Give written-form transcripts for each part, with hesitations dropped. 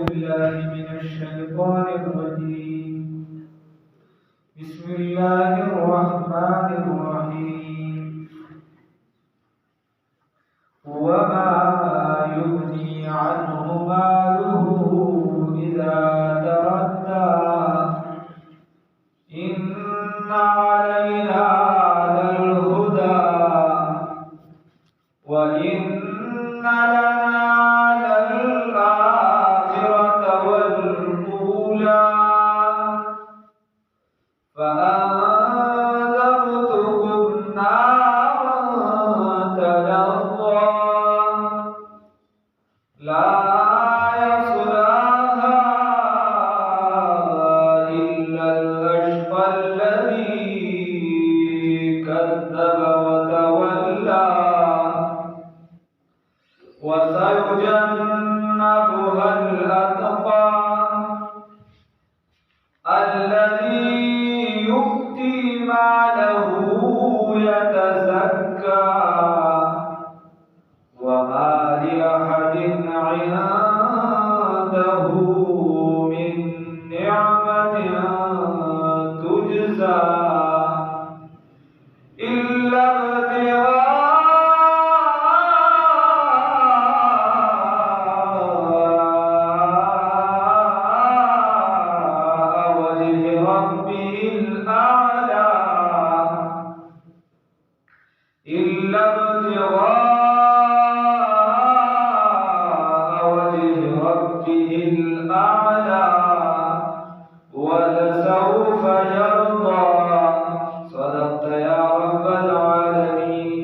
بالله من الشيطان الرجيم. بسم الله الرحمن الرحيم. وما يغني عنه ماله إذا تردى إن علينا للهدى وإن لنا للآخرة والأولى فأنذرتكم نارا تلظى لا يصلاها إلا الأشقى الذي كذب وتولى وسيجنبها الأتقى الذي يؤتي ماله يتزكى وما لأحد عنده من نعمة تجزى إلا ابتغاء وجه ربه الأعلى ولسوف يرضى. صدقت يا رب العالمين.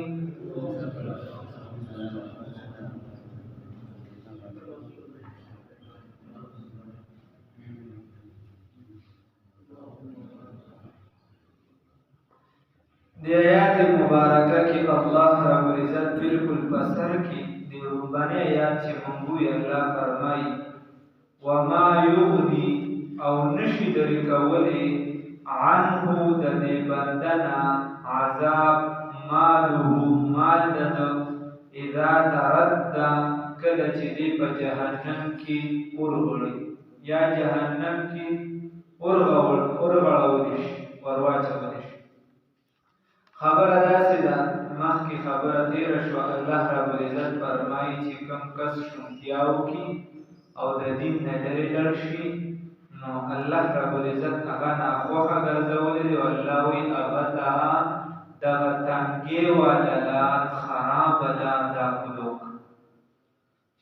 دی آیات مبارکه کی الله رب العزت بالکل بسر کی دی ربانی آیات چه منگوی اللہ فرمائی وما یغنی او نشی دری کولی عنه دی بندنا عذاب ماله مال دنو اذا تردد کله چې دی په جهنم کې ورغړي یا جهنم کې ورغړول شي ورواچول شي. خبر داسې ده مخکې خبره تېره شوه الله رب العزت فرمایي چې کوم کس شونتیا وکړي او د دین نه لرې لاړ شي نو الله رب العزت هغه ناخوښه ګرځولی دی او الله وایي هغه ته دغه تنګې والا لار خرابه لار دا کلوک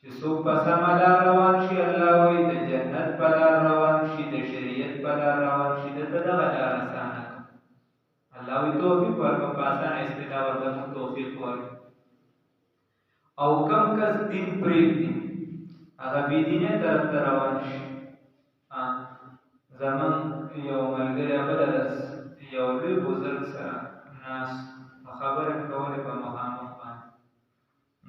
چې څوک په سمه لار روان شي الله وایي د جنت په لار روان شي د شریعت په لار روان شي د ته دغه لار اسانه الله وی توفیق ورکړه په اسانه استدا ورته توفیق ورکړه او کم کس دین پرېږدي هغه بې دینۍ طرف ته روان شي. زمون یو ملګری بله ورځ یو لوی بزرګ سره ناست خبرې کولې په مخامخ باندې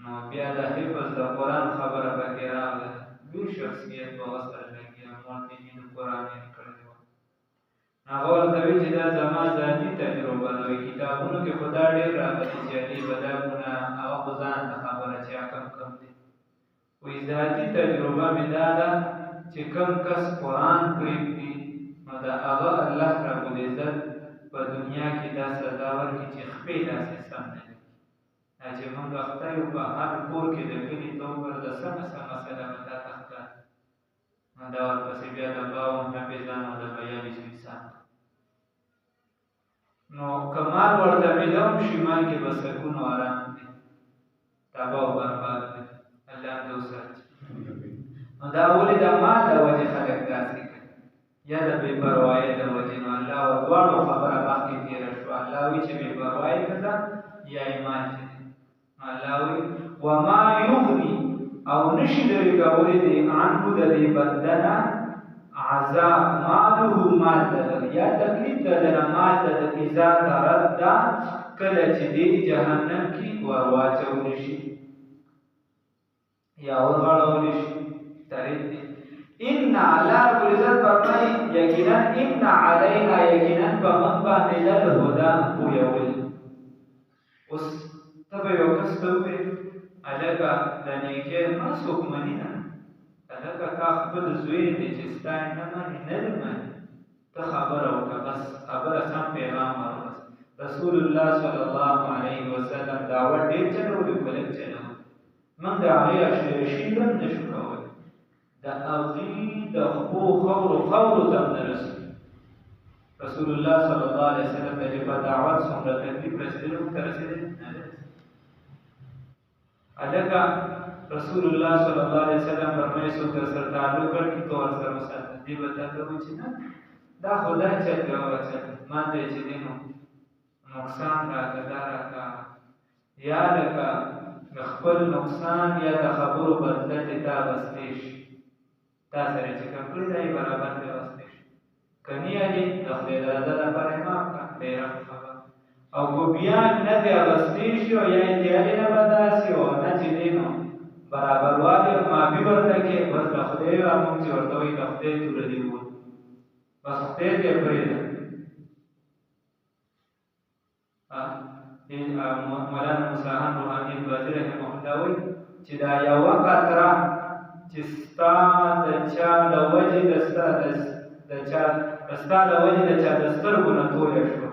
نو بیا د حفظ د قرآن خبره پکې راغله لوی شخصیت و هغه سره لګیا مولوي د قرآن یې کړی و هغه ورته وایي چې دا زما ذاتي تجربه ده کتابونو کې خو دا ډېر راغلي چې علي بدابونه هغه خو ځان ته خبره چې کم دی وایي ذاتي تجربه مې دا ده چې کوم کس قرآن پرېږدي نو د هغه الله رب العزت په دنیا کې دا سزا ورکړي چې خپې داسې سم نه دي دا چې موږ اخته یو په هر کور کې د کلي توبر د سمه مسله به دا تخته نو دا ورپسې بیا د باو حافظان او د بیابي انسان نو کمال ورته ملوم شي مال کې به سکون و آرام دی تباه و برباد دی الله دې وساتي. نو دا ولې د مال د وجې خلک داسې کوي یا د بې پروایۍ د وجې نو الله دواړو خبره مخکې تېره شوه الله وایي چې بې پروایي کړه یا ایمان چې دی الله وایي وما یغني او نشي لرې کولی دی عنه د دې بنده عذاب ماله مال دلر یا تکلیف دلر مال دلر اذا تردد کله چې دی جهنم کې ورواچول شي یا ورغړول شي ترید دی ان الله رب العزت فرمایي یقینا ان علینا یقینا بمن باندې للهدى ويول اوس تبه یو کس ته وې الګا د نیکه ما څوک منی نه هلکه تا خپل زوی دی چې ستا یې نه مني نه دې مني ته خبره وکړه بس خبره سم پیغام ورورس رسول الله صلی الله علیه وسلم دعوت ډېر چلولي خو لږ چلولي موږ د هغې اشرشي هم نه شو کولی د هغې د خپو خورو ته هم نه رسو رسول الله صلی الله علیه وسلم د چې په دعوت څومره تکلیف رسېدلی موږ ته رسېدلی نه دی هلکه رسول الله صلی الله علیه وسلم فرمایي څوک درسره تعلق کړي ته ورسره وساته دې به تا ته وایي چې نه دا خو دا چل دی وچل ما ته یې چې دی نو نقصان راکړه دا راکړه یا لکه د خپل نقصان یا د خبرو بدله چې تا بستی شي تا سره چې کوم کړي دی برابر دی بستی شي که نه یادې د خدای د رضا لپاره یې معاف کړه ډېره خبره او که بیا نه دی بستی شي او یا احتیاطي نه به داسې او نه چې دی نو برابروالي او معافي ورته کې بس د خدای موږ چې ورته وایي د خدای توره دې ووت بس خدای دې پرېږده مولانا مساحان روحاني الباجي رحمه الله وایي چې دا یوه قطره چې ستا د چا د وجې د ستا د وجې د چا د سترګو نه تویه شوه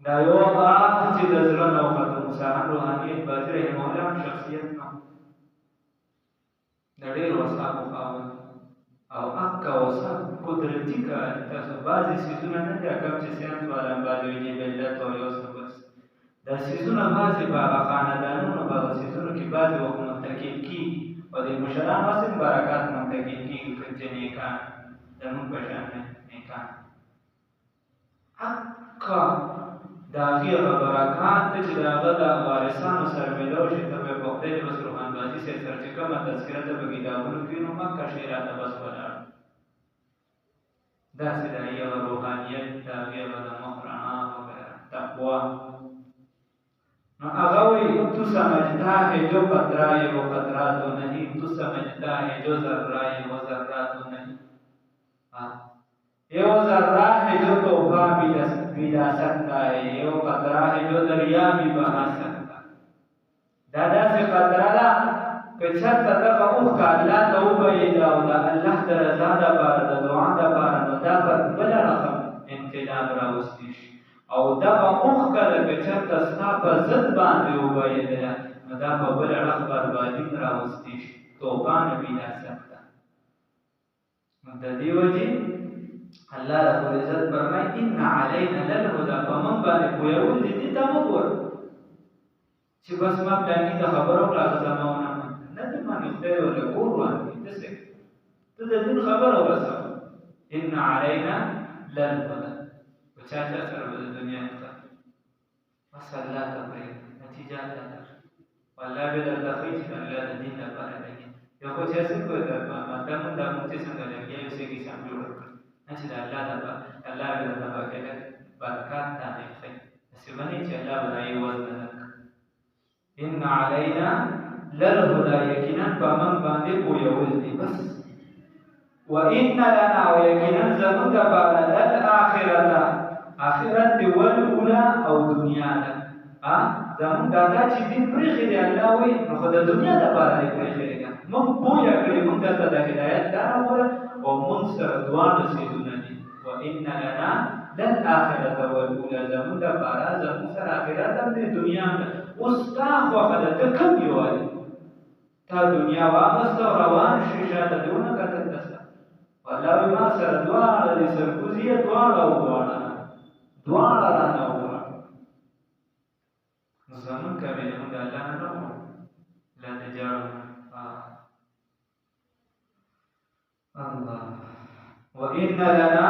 دا یوه آه چې د زړه نه وخته مساحان روحاني الباجي رحمه الله هم شخصیت نه د ډېرو اصحابو خاوند او اکا وصاب قدرتی کار تاسو بعضې څیزونه نه دي کوم چې ساینس والان بعضې وایي چې ملت او یو څه بس دا څیزونه بعضې په هغه خاندانونو په هغه څیزونو کې بعضې وخت منتقل کېږي او د مشرانو هسې برکات منتقل کېږي که نیکان زموږ په شان نیکان اکا د هغې هغه برکات ته چې د هغه د وارثانو سره میلاو شي ته به په خدای بس روحان بازي صاحب سره چې کومه تذکره ده په کتابونو کې نو مکه شی راته بس ولاړ داسې د هغې هغه روحانیت د هغې هغه د مخ رڼا وغیره تقوا نو هغه وایي تو سمجھتا ہے جو قطرہ ہے وہ قطرہ تو نہیں تو سمجھتا ہے جو ذرہ ہے وہ ذرہ تو نہیں یہ وہ ذرہ ہے جو توفہ بھی لا سکتا ہے یہ وہ قطرہ ہے جو دریا بھی بہا سکتا ہے دا داسې قطره ده که چېرته دغه اوښکه الله ته وبهېده او د الله د رضا دپاره د دعا دپاره نو دا به بله رقم انقلاب راوستی شي او دغه اوښکه ده که چېرته ستا په ضد باندې وبهېدله نو دا به بل اړخ بربادي راوستی شي طوفان بی لا سکتا د دې وجې الله رب العزت فرمایي ان علینا للهدى په موږ باندې پوهول دي دې ته مه ګوره چې بس ما پلاني د خبرو کړه هغه زما ونه منله نه دې منې خدای ورله کور باندې داسې ته د دین خبره ورسوه ان علینا للهدى په چا سره به د دنیا نه بس الله ته پرېږده نتیجه الله درکړي والله به درته ښایي چې الله د دین لپاره لګي یو خو چې هسې کوی مطلب موږ دا موږ چې څنګه لګیا یو څه کیسه هم جوړه کړو نه چې د الله دپاره الله به درته باقاعده برکات تانې ښایي داسې به نه چې الله به دا یې وزن درکړي ان علینا للهدى یقینا په موږ باندې پوهول دي بس وان لنا او یقینا زموږ دپاره للآخرته آخرت دی والاولی او دنیا ده زموږ دا چې دین پرېښی دی الله وایي نو خو د دنیا دپاره دی پرېښی دی موږ پوه کړي موږ درته د هدایت لاره وره او موږ سره دواړه څیزونه دي وان لنا للآخرته والاولی زموږ دپاره زموږ سره آخرت هم دی دنیا هم ده اوس ستا خوښه ده ته کوم یوالي تا دنیا واخسته او روان شي شاته دې ونه کتل دسته والله وایي ما سره دواړه دي سرکوزي یې دواړه رانه وغواړه زمونږ کمې موږ د الله نه غواړو لا تجارو الله وإن لنا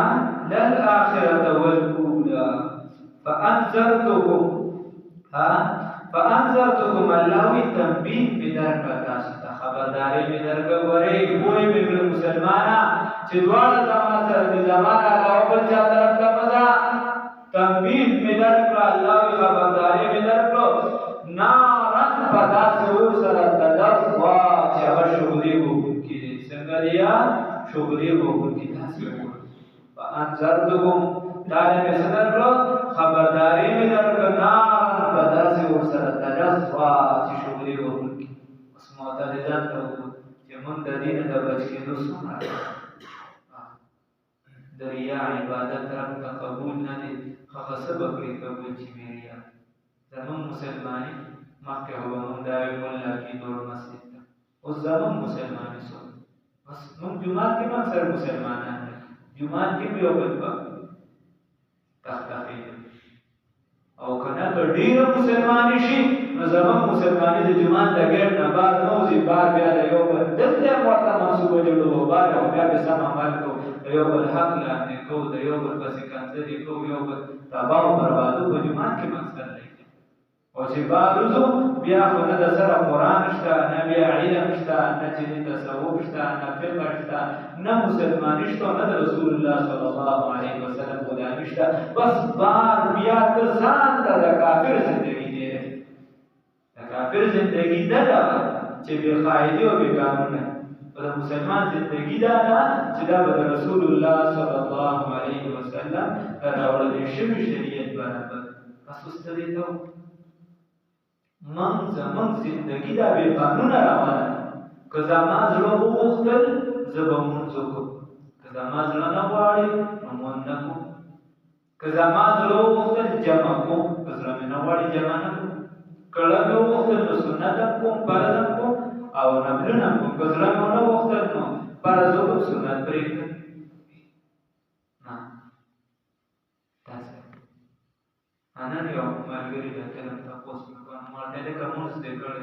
للآخرة والأولى فأنذرتكم الله تنبيه بدر کتاستا خبرداری بدر کوي کوئی به مسلمانا چې دواړه زمانه سره د زمانه علاوه بل چا طرف ته مزه تنبيه بدر کړ الله خبرداری بدر کړ نارن پدا سور سره تلوا چې هغه شغلي وکړي څنګه لري شغلي وکړي تاسو فأنذرتكم داري مسدر کړ خبرداری بدر کړ نارن پدا سور سره تلوا چې شغلي وکړي اوس معترضان ته چې موږ د دین د بچ کېدو څومره د ریا عبادت رب ته قبول نه دی هغه سبب کې قبول چې ریا زمون مسلمانی مخکې هو موږ د مولا کې دور مسجد ته اوس زمون مسلمانی سو بس موږ جمعه کې اکثر مسلمانان جمعه کې یو بل په تختخې او کنه که ډیر مسلمانی شي نو زمون مسلمانی د جمعه د ګټ نه بار نوځي بار بیا د یو بل دلته ورته منسوبه جوړو بار او بیا به سم عمل کو د یو بل حق لاندې کو د یو بل پسې کنځلې کو یو بل تباہ او بربادو په جمعه کې مقصد دی او چې بارزو بیا خو نه د سره قرآن شته نه بیا علم شته نه چې تصوف شته نه فقه شته نه مسلمانی شته نه د رسول الله صلی الله علیه وسلم غلامی شته بس بار بیا ته ځان ته د کافر زندگی دی د کافر زندگی ده چې بې قاعدې او بې قانونه د مسلمان زندگی دا ده چې دا به د رسول الله صلی الله علیه وسلم د راوړل شوي شریعت برابر اساسته دی ته من زمون زندگی دا بے قانونه روانه که زما زړه وغوښتل زه به مونځ وکړم که زما زړه نه غواړي نو مونځ نه کوم که زما زړه وغوښتل جمع کوم که زړه مې نه غواړي جمع نه کوم کله مې وغوښتل نو سنت هم کوم فرض هم کوم او نفلونه هم کوم که زړه مې ونه غوښتل نو فرض وکړم سنت پرېږدم نن یو ملګري د تلم تپوس مې کړی ما ته لکه مونځ دې کړی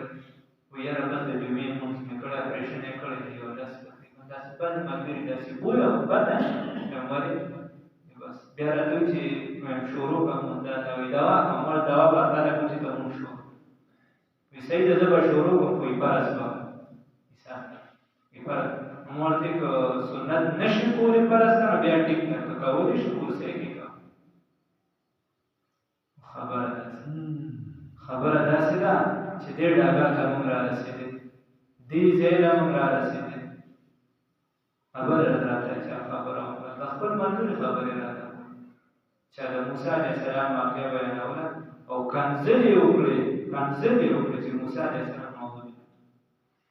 و یاره بس د جمعې مونځ مې کړی اپریشن یې کړی دی یو داسې تقریبا داسې بعضې ملګري داسې بوی او بده ولې بس بیا راته وایي چې شروع کړم مونځ راته وایي دوا کړم مړ دوا به تعالی کړو چې ته مونځ شو وایي صحیح ده زه به شروع کړم خو فرض به حساب وایي فرض مو ورته که سنت نشي کولی فرض ته نو بیا ټیک ده که کولی شي خو صحیح کې خبره داسې ده چې دې ډاګر ته موږ رارسېدل دې ځای ته موږ رارسېدل خبره راته چا خبره وکړه د خپل ملګري خبرې راته چا د موسی علیه السلام واقعه بیانوله او کنځلې وکړې چې موسی علیه السلام موجود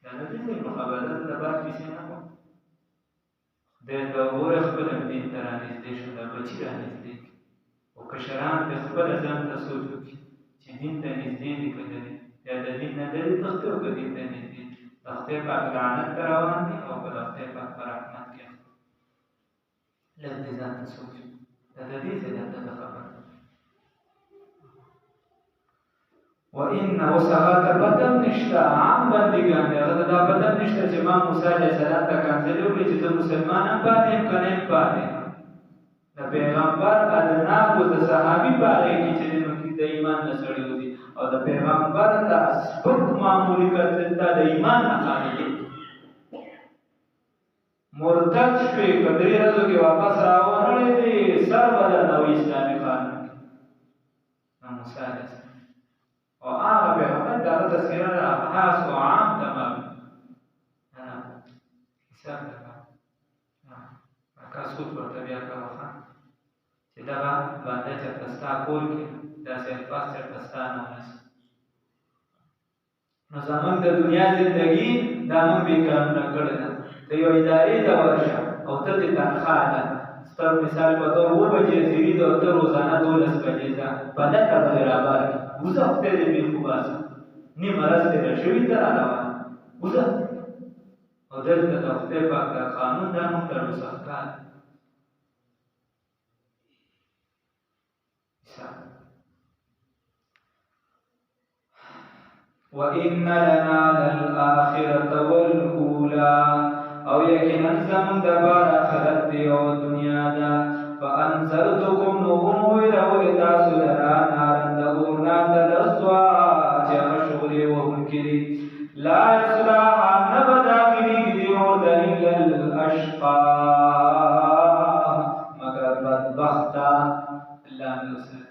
دا نه دې نو خبره ده د بار کیسې نه کوم خدای ته وګوره خپل دین ته رانږدې شو دا بچي رانږدې او کشران په خپل ځان ته سوچ وکړي چې دین ته نږدې دي که نه دي یا د دین نه لرې تښتي او که دین ته نږدې دي د خدای پاک لعنت ته روان دي او که د خدای پاک په رحمت کې لږ دې ځان ته سوچ دا د دې ځای ده د خبره وإن وسغات بدن نشته عام بندګان دي هغه دا بدن نشته چې ما موسی علیه السلام ته کنځلې وکړي چې زه مسلمان هم پاتې یم که نه یم پاتې د پیغمبر ادناکو د صحابي په هغې کې چې د ایمان نه سړی وځي او د پیغمبر د سپک معمولي کتل ته د ایمان نه خارجي مرتد شوې که درې ورځو کې واپس راونړی دی سر به درنه وي اسلامي قانون کې موسی علیه السلام او هغه پیغمبر د هغه تذکره ده خاص او عام تمام حساب ده کا سوچ ورته بیا کوه چې دغه باندې چېرته ستا کور کې داسې الفاظ چېرته ستا نه ونیسي نو زموږ د دنیا زندګي دا موږ بېقانونه کړې ده د یو ادارې ته ورشه او ته دې تنخواه ده ستر مثال په طور 7 بجې زیري ده او ته روزانه 12 بجې ځه په لکه به دې رابار کړي وځه خدای دې بېخ وباسه نیمه ورځ تېره شوي ته را روان وځه او دلته د خدای پاک دا قانون دا موږ ته رسخ کار وَإِنَّ لَنَا لَلْآخِرَةَ وَالْأُولَى او یقینا زمون د بار آخرت دی او دنیا دا فانذرتکم نوم ویرو تاسو لرا نارن د اورنا تلسوا چې مشغولې وونکې لا اصلاح نبداخلی دی او دلیل الاشقا مگر بدبخت الله نصرت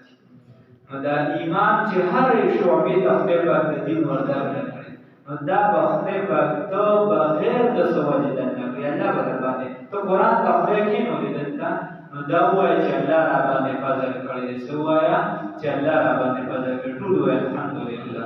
نو دا ایمان چې هر شعبې د خپل د دین وردار کړي نو دا بخته پر تو بغیر د سوالې د نبی الله باندې تو قران ته خو کې نو دلته نو دا وایي چې الله را باندې فضل کړی دی سوایا چې الله را باندې فضل کړی ټول وایي الحمدلله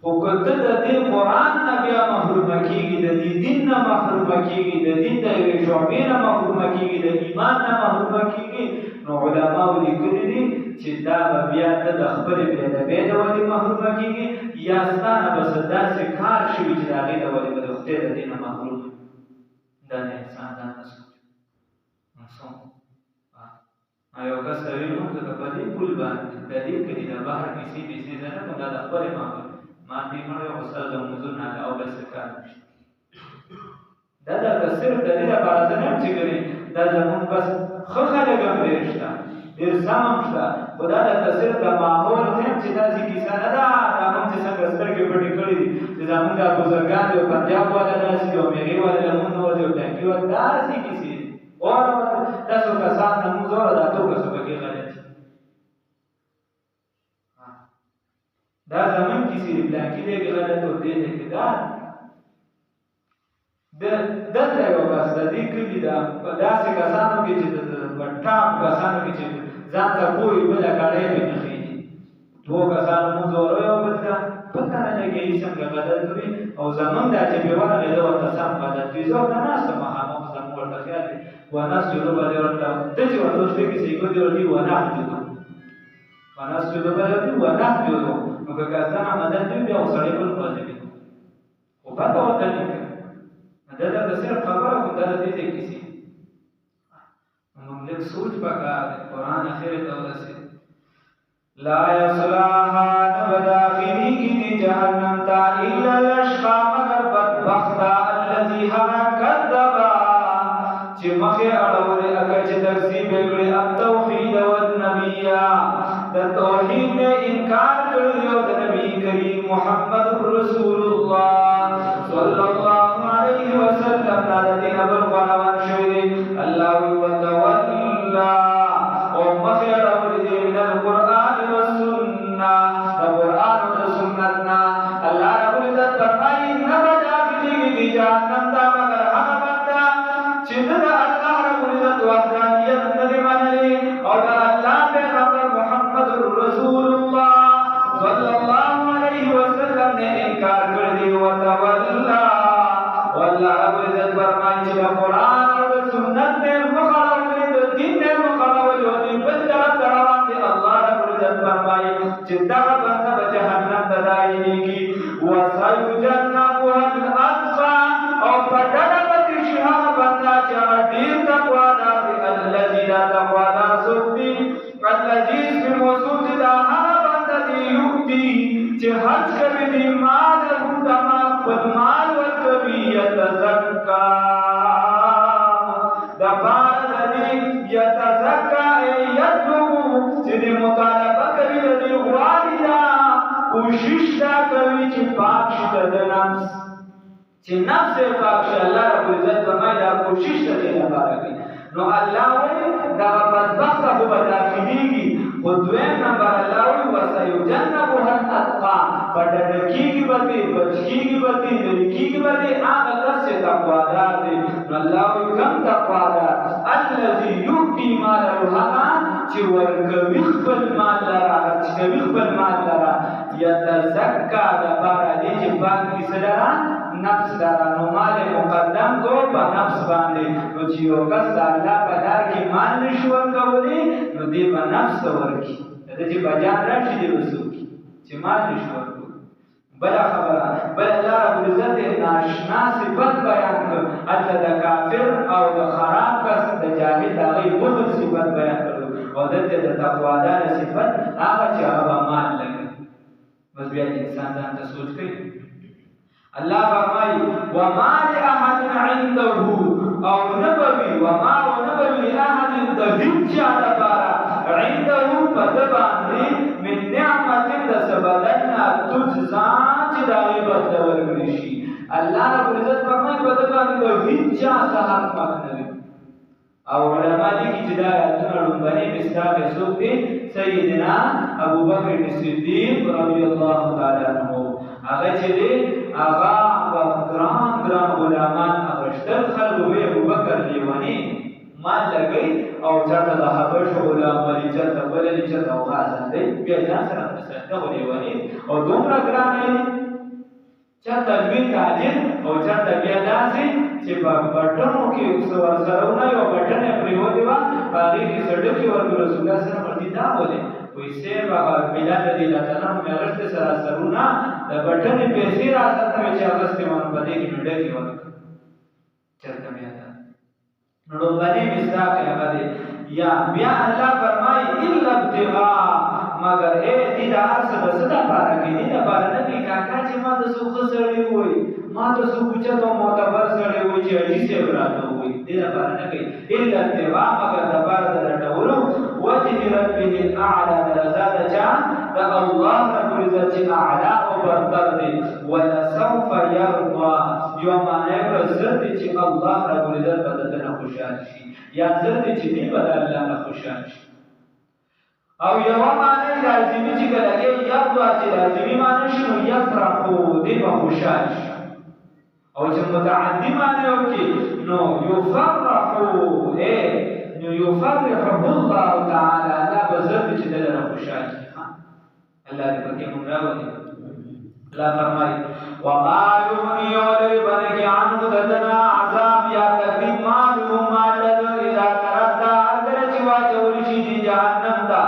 خو کته د دې قرآن نه بیا محرومه کېږي، د دې دین نه محرومه کېږي، د دین د یوې شعبې نه محرومه کېږي، د ایمان نه محرومه کېږي، نو علماو لیکلي دي چې دا به بیا ته د خپلې بېادبۍ د وجې محرومه کېږي، یا ستا نه به څه داسې کار شوي چې د هغې د وجې به د خدای د دې نه محروم وي. دا د انسان ځان ته سوچ یو کس ته ویل موږ که په دې پول باندې د دې کلي د بهر پیسې زه نه کوم، دا د خپلې ما دې مړی او سر د لمونځونو نه او بل څه کار نشته. دا درته صرف د دې لپاره زه نه یم چې ګورې دا زمونږ بس ښه خلک هم ډېر شته، ډېر سم هم شته، خو دا درته صرف د ماحول ښیم چې داسې کیسه نه ده. دا موږ چې څنګه سترګې پټې کړي دي چې زمونږ دا بزرګان دي او پنجاب والا داسې دي او میغې والا لمونځ نه ورځي او ټنکي والا داسې کیسې دي. اوره تاسو کسان لمونځ اوره دا اتو کسو پکې غلط دي. دا زمون کیسې دي پلانکي دی کې غلط او دی کې دا دلته یو کس د دې کلي دا په داسې کسانو کې چې په ټاپ کسانو کې چې ځان ته پوهې بله کړی مې نه خېږي. دوه کسانو مونځ ورو یو بل ته پته نه لګېږي څنګه غلط وي او زمونږ دا چې بې ورغې ده ورته سم غلط وي. زه ورته ناسته مخامخ زمونږ ورته خیال دی ونسجد به دې ورته ده چې ورته اوس پکې سیګو دې ورته ونحجدو ونسجد به دې ورته ونحجدو نو که کسان مدد وي بیا خو سړی بل پاتې وي خو پته ورته نه کوي. دا درته صرف خبره کوم دا د دې ځای کیسې موږ لږ سوچ پکار دی. قرآن اخرې ته ورسېد لا یصلاها نه به داخلېږي دې جهنم ته الا الاشقی مگر بدبخته الذي هغه کذبه چې مخې اړولې هغه چې تکذیب یې کړی التوحید والنبیه د توحید نه انکار کړی او د نبی کریم محمد رسول الله صلی الله علیه وسلم دا د دین بل روان شوی دی. الله وتولى او مخې اړولې دي من القرآن والسنه د قرآن او د سنت نه. الله رب العزت فرمایي نه به داخلېږي دې جهنم ته مگر هغه بنده چې د الله رب العزت وحدانیت نه دی منلې او د الله پیغمبر محمد رسول الله صلی الله علیه وسلم نه انکار کړی دی. وتولى والله رب العزت فرمایي چې د قرآن او د سنت نه مخالفت د دین نه مخالفت او د بل طرف ته روان دی. الله رب العزت فرمایي چې دغه بنده به جهنم ته داخلېږي. وسيجنبها الاتقى او په ډډه به تېر شي هغه بنده چې هغه ډېر تقوادار دی. الذي دا تقوادار څوک دی؟ الذي اسم موصول دی دا هغه بنده دی یؤتي چې حج کوي دی ماله د مال خپل مال ورکوي. یتزکا د پاره د دې یتزکا یطلبو چې د مطالبه کوي د دې غواړي دا کوشش دا کوي چې پاک شي د نفس چې نفس یې پاک شي. الله رب العزت فرمایي دا کوشش د دې لپاره کوي. نو الله وایي دا بدبخته خو به داخلېږي. خو دویم نمبر الله وایي وسيجنبها الاتقى په ډډه کېږي به دې بچ کېږي به دې لرې کېږي به دې هغه کس چې تقوادار دی. نو الله وایي کوم تقوادار؟ الذي یؤتي ماله هغه چې ورکوي خپل مال لره چې کوي خپل مال لره. یتزکا دپاره دې چې پاک کړي څه لره؟ نفس لره. نو مال مقدم کو په نفس باندې. نو چې یو کس د الله په لار کې مال نشي ورکولی نو دې به نفس ته ورکړي. د چې بجان راشي دې به څه وکړي چې مال نشي ورکولی. بله خبره بل الله رب العزت ناشنا صفت بیان کړ. هلته د کافر او د خراب کس د جاهل د هغې بخل صفت بیان کړو او دلته د تقوادار صفت هغه چې هغه مال لري. بس بیا انسان ځان ته سوچ کوي. الله فرمایي وما لأحد عنده او نبوي وما ونبوي لأحد د هیڅ چا لپاره عنده په ده باندې من نعمت د څه بدل نه تجزا چې د هغې بدله ورکړل شي. الله رب العزت فرمایي په ده باندې د هیڅ چا څه حق مخ نه وي. او علما لیکي چې دا آیتونه لومړنی مصداق یې څوک دی؟ سیدنا ابوبکر صدیق رضی الله تعالی عنه. هغه چې دی هغه ګران غلامان اخیستل خلکو وی ابوبکر لیونی مال لګوي او چاته د حبشو غلام ولي چاته بللی چاته اوغاز دی بیا ځان سره مسله لیونی او دومره ګران دی چاته لوی تاجر او چاته بیا داسې چې په بټنو کې سرونه یو بټن یې پرېوتې وه په هغې کې سړکې ورکړو رسول الله صلی الله علیه وسلم دا ولې وایي صاحب هغه بلال رضی الله تعالی عنه مې اغوستې سره سرونه د بټنې پیسې راسره وې چې اغوستې وه نو په دې کې مې ډکې ورکړه چېرته بیا ده نو لومړنی مصداق یې هغه دی یا بیا الله فرمایي الا ابتغاء مگر دې دا څه د څه دپاره کوي دې دپاره نه کوي کاکا چې ما د څوک ښه سړی ووایي ما د څوک اوچت او معتبر سړی ووایي چې حاجي صاحب راته ووایي دې دپاره نه کوي الا ابتغاء مگر دپاره د لټولو وجه ربه الاعلى د رضا د چا د الله رب العزت چې اعلی او برتر دی ولسوف یرضا یوه معنی یې زر دی چې الله رب العزت به د ده نه خوشحال شي یا زر دی چې دی به د الله نه خوشحال شي او یوه معنی لازمي چې کله کې یرضا چې لازمي معنی شي نو یفرحو دی به خوشحال شي او چې متعدي معنی وکړي نو یفرحو نو یفرحه الله تعالی الله به زر دی چې د ده نه خوشحال شي الله دې پکې مونږ راولي الله فرمایي وما یغني ولبنك عنه ددنا عذاب یا تکلیف معلوم مالد اذا تردى اگر چې واچول شي دي جهنم ته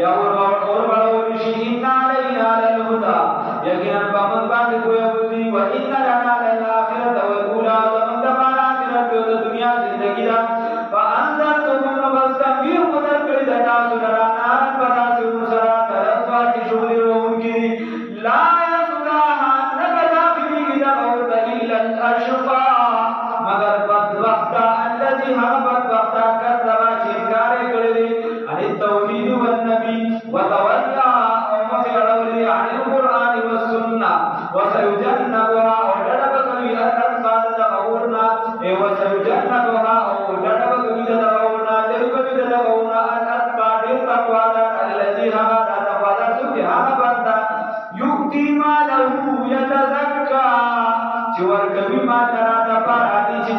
یا اور ورول شي ان علینا للهدى یقینا پمن باندې کوی ودی و ان لنا للآخرة والاولى ومن دبر آخرت او د دنیا زندگی دا فانذرتكم فاستبير مدر کړی د تاسو درانا پتا سو سره طرفا چې شغل روونکي لا يصلاها نبدا في دغور الا الاشقى مگر بدبخت الذي بدبخت كذب چې انکار کړی عن التوحید والنبي وتولى او مخيرولي عن القران والسنه وسيجنبها ودربكوي الاتقى دغورنا وسيجنبها او دربكوي دغورنا دربكوي دغورنا الاتقى تقوى الذي هذا تقوى سبحانه بندا يؤتي ماله يتزكى چې ورکوي ما ترا د پاره دي چې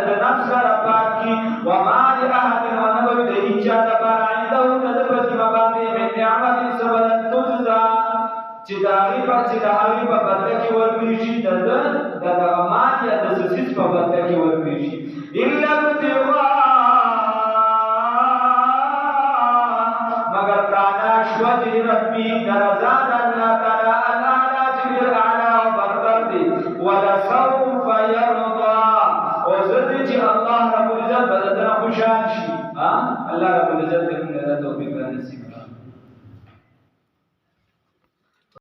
د نفس سره پاکي وما لأحد ونبوي د هیچا د پاره عنده د پسې باندې من نعمت سبل تجزا چې د هغې په بدله کې ورکړي شي د